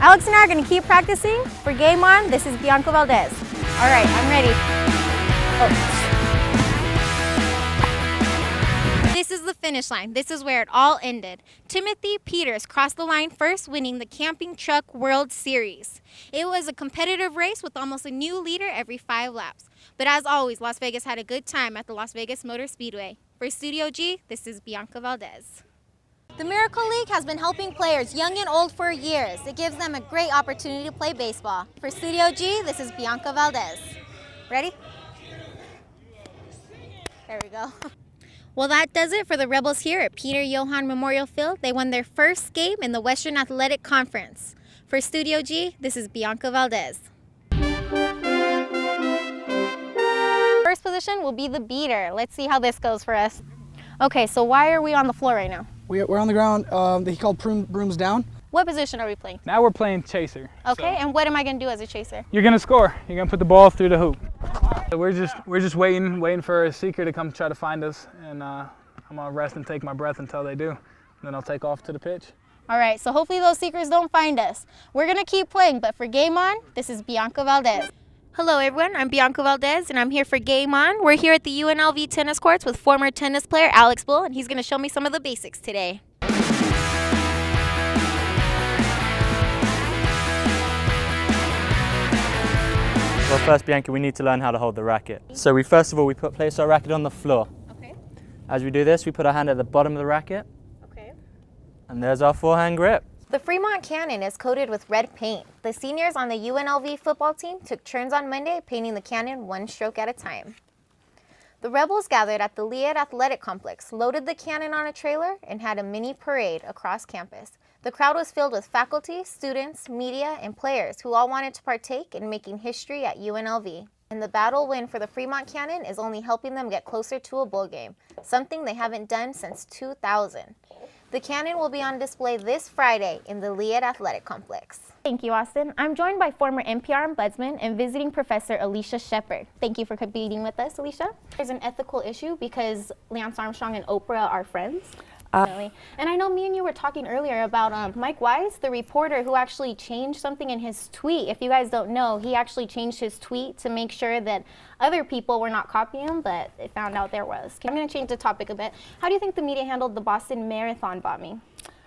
Alex and I are going to keep practicing. For game on, this is Bianca Valdez. All right, I'm ready. This is the finish line. This is where it all ended. Timothy Peters crossed the line first, winning the Camping Truck World Series. It was a competitive race with almost a new leader every 5 laps. But as always, Las Vegas had a good time at the Las Vegas Motor Speedway. For Studio G, this is Bianca Valdez. The Miracle League has been helping players young and old for years. It gives them a great opportunity to play baseball. For Studio G, this is Bianca Valdez. Ready? There we go. Well, that does it for the Rebels here at Peter Johann Memorial Field. They won their first game in the Western Athletic Conference. For Studio G, this is Bianca Valdez. First position will be the beater. Let's see how this goes for us. Okay, so why are we on the floor right now? We're on the ground. He called brooms down. What position are we playing? Now we're playing chaser. Okay, and what am I going to do as a chaser? You're going to score. You're going to put the ball through the hoop. So we're just waiting for a seeker to come try to find us, and I'm going to rest and take my breath until they do. Then I'll take off to the pitch. All right, so hopefully those seekers don't find us. We're going to keep playing, but for Game On, this is Bianca Valdez. Hello everyone, I'm Bianca Valdez and I'm here for Game On. We're here at the UNLV tennis courts with former tennis player Alex Bull, and he's going to show me some of the basics today. Well, first, Bianca, we need to learn how to hold the racket. So first of all, we place our racket on the floor. Okay. As we do this, we put our hand at the bottom of the racket. Okay. And there's our forehand grip. The Fremont Cannon is coated with red paint. The seniors on the UNLV football team took turns on Monday painting the cannon one stroke at a time. The Rebels gathered at the Liad Athletic Complex, loaded the cannon on a trailer, and had a mini parade across campus. The crowd was filled with faculty, students, media, and players who all wanted to partake in making history at UNLV. And the battle win for the Fremont Cannon is only helping them get closer to a bowl game, something they haven't done since 2000. The cannon will be on display this Friday in the Liad Athletic Complex. Thank you, Austin. I'm joined by former NPR ombudsman and visiting professor Alicia Shepard. Thank you for being with us, Alicia. There's an ethical issue because Lance Armstrong and Oprah are friends. And I know me and you were talking earlier about Mike Wise, the reporter who actually changed something in his tweet. If you guys don't know, he actually changed his tweet to make sure that other people were not copying him, but they found out there was. I'm going to change the topic a bit. How do you think the media handled the Boston Marathon bombing?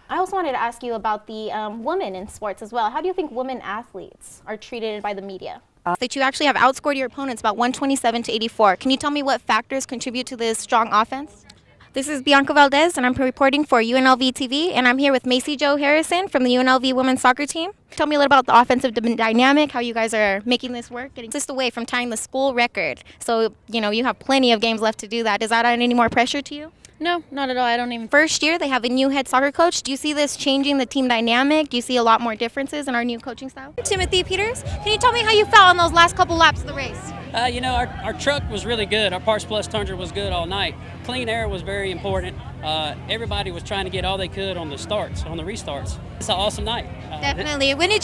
I also wanted to ask you about the women in sports as well. How do you think women athletes are treated by the media? That you actually have outscored your opponents about 127 to 84. Can you tell me what factors contribute to this strong offense? This is Bianca Valdez, and I'm reporting for UNLV TV, and I'm here with Macy Jo Harrison from the UNLV women's soccer team. Tell me a little about the offensive dynamic, how you guys are making this work, getting just away from tying the school record. So, you have plenty of games left to do that. Does that add any more pressure to you? No, not at all. I don't even. First year, they have a new head soccer coach. Do you see this changing the team dynamic? Do you see a lot more differences in our new coaching style? Timothy Peters, can you tell me how you felt on those last couple laps of the race? Our truck was really good. Our Parts Plus Tundra was good all night. Clean air was very important. Everybody was trying to get all they could on the restarts. It's an awesome night. Definitely. When did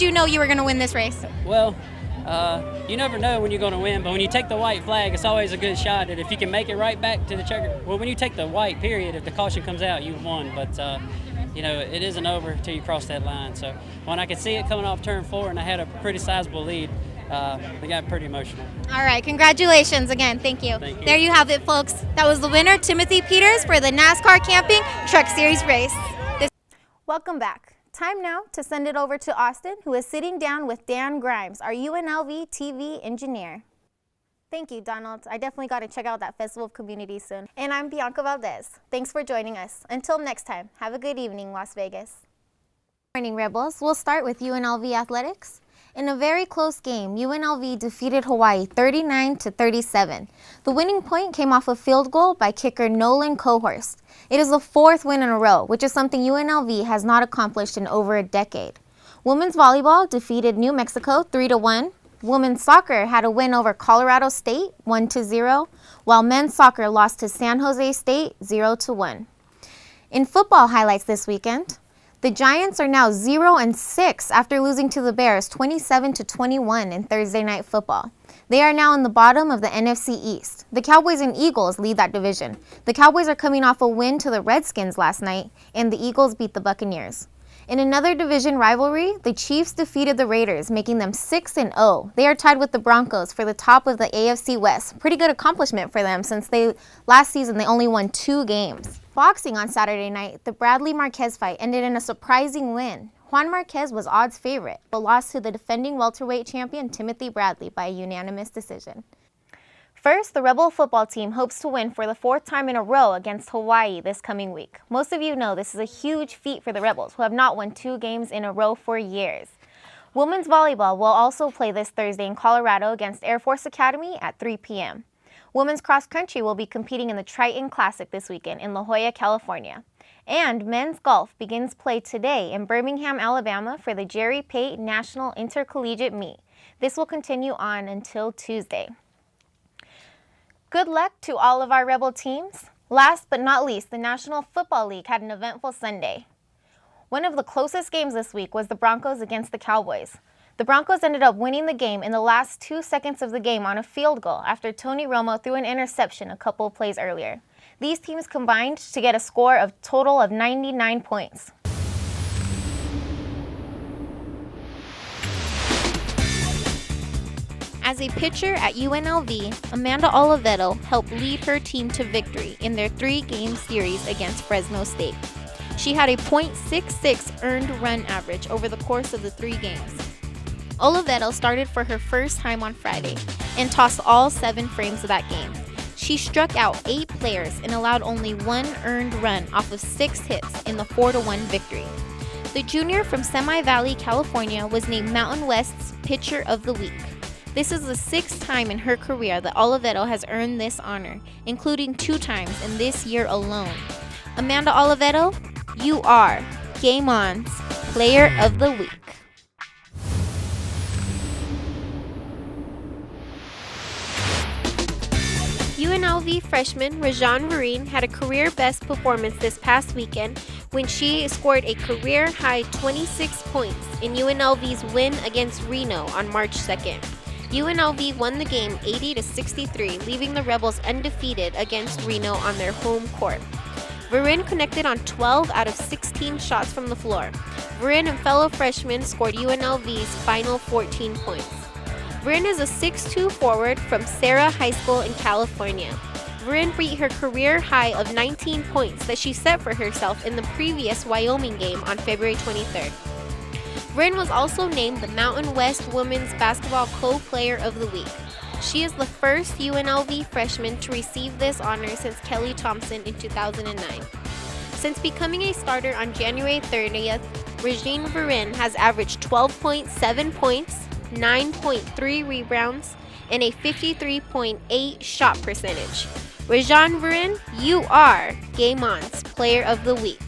you know you were going to win this race? Well, you never know when you're going to win, but when you take the white flag, it's always a good shot. And if you can make it right back to the checker, well, when you take the white period, if the caution comes out, you've won. But it isn't over until you cross that line. So when I could see it coming off turn 4 and I had a pretty sizable lead, they got pretty emotional. All right, congratulations again. Thank you. Thank you. There you have it, folks. That was the winner, Timothy Peters, for the NASCAR Camping Truck Series race. Welcome back. Time now to send it over to Austin, who is sitting down with Dan Grimes, our UNLV TV engineer. Thank you, Donald. I definitely got to check out that Festival of Communities soon. And I'm Bianca Valdez. Thanks for joining us. Until next time, have a good evening, Las Vegas. Morning, Rebels. We'll start with UNLV athletics. In a very close game, UNLV defeated Hawaii 39-37. The winning point came off a field goal by kicker Nolan Cohorst. It is the 4th win in a row, which is something UNLV has not accomplished in over a decade. Women's volleyball defeated New Mexico 3-1. Women's soccer had a win over Colorado State 1-0, while men's soccer lost to San Jose State 0-1. In football highlights this weekend, the Giants are now 0-6 after losing to the Bears 27-21 in Thursday Night Football. They are now in the bottom of the NFC East. The Cowboys and Eagles lead that division. The Cowboys are coming off a win to the Redskins last night, and the Eagles beat the Buccaneers. In another division rivalry, the Chiefs defeated the Raiders, making them 6-0. They are tied with the Broncos for the top of the AFC West. Pretty good accomplishment for them since last season they only won 2 games. Boxing on Saturday night, the Bradley Marquez fight ended in a surprising win. Juan Marquez was odds favorite, but lost to the defending welterweight champion Timothy Bradley by a unanimous decision. First, the Rebel football team hopes to win for the 4th time in a row against Hawaii this coming week. Most of you know this is a huge feat for the Rebels, who have not won 2 games in a row for years. Women's volleyball will also play this Thursday in Colorado against Air Force Academy at 3 p.m. Women's cross country will be competing in the Triton Classic this weekend in La Jolla, California. And men's golf begins play today in Birmingham, Alabama for the Jerry Pate National Intercollegiate Meet. This will continue on until Tuesday. Good luck to all of our Rebel teams. Last but not least, the National Football League had an eventful Sunday. One of the closest games this week was the Broncos against the Cowboys. The Broncos ended up winning the game in the last 2 seconds of the game on a field goal after Tony Romo threw an interception a couple of plays earlier. These teams combined to get a score of total of 99 points. As a pitcher at UNLV, Amanda Oliveto helped lead her team to victory in their 3-game series against Fresno State. She had a .66 earned run average over the course of the 3 games. Oliveto started for her first time on Friday and tossed all 7 frames of that game. She struck out 8 players and allowed only 1 earned run off of 6 hits in the 4-1 victory. The junior from Semi Valley, California was named Mountain West's Pitcher of the Week. This is the 6th time in her career that Oliveto has earned this honor, including 2 times in this year alone. Amanda Oliveto, you are Game On's Player of the Week. UNLV freshman Rajan Vereen had a career-best performance this past weekend when she scored a career-high 26 points in UNLV's win against Reno on March 2nd. UNLV won the game 80-63, leaving the Rebels undefeated against Reno on their home court. Vereen connected on 12 out of 16 shots from the floor. Vereen and fellow freshmen scored UNLV's final 14 points. Vereen is a 6'2" forward from Serra High School in California. Vereen beat her career high of 19 points that she set for herself in the previous Wyoming game on February 23rd. Vereen was also named the Mountain West Women's Basketball Co-Player of the Week. She is the first UNLV freshman to receive this honor since Kelly Thompson in 2009. Since becoming a starter on January 30th, Regine Vereen has averaged 12.7 points, 9.3 rebounds, and a 53.8 shot percentage. Rajan Vereen, you are Game On's Player of the Week.